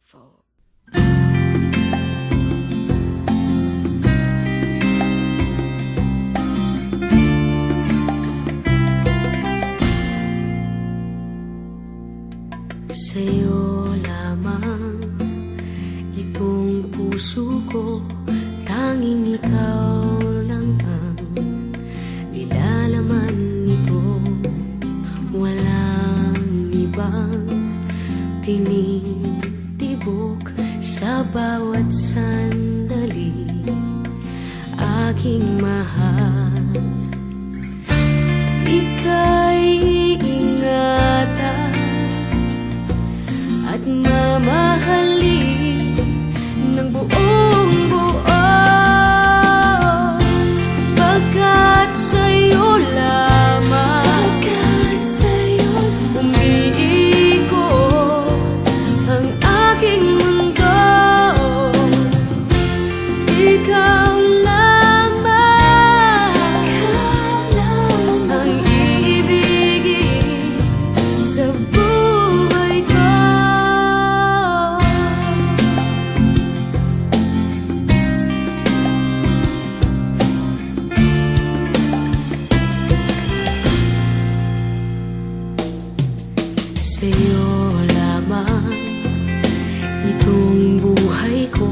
grateful. Sa'yo lamang itong puso ko, tanging ikaw lang ang nilalaman nito. Walang ibang tinitibok sa bawat sandali, aking mahal. Ika'y iingatan at mamahalin ng buong buo, pagkat sa'yo lamang umiikot ang aking mundo. Ikaw lamang ang iibigin sa buhay ko. Sa'yo lamang itong buhay ko,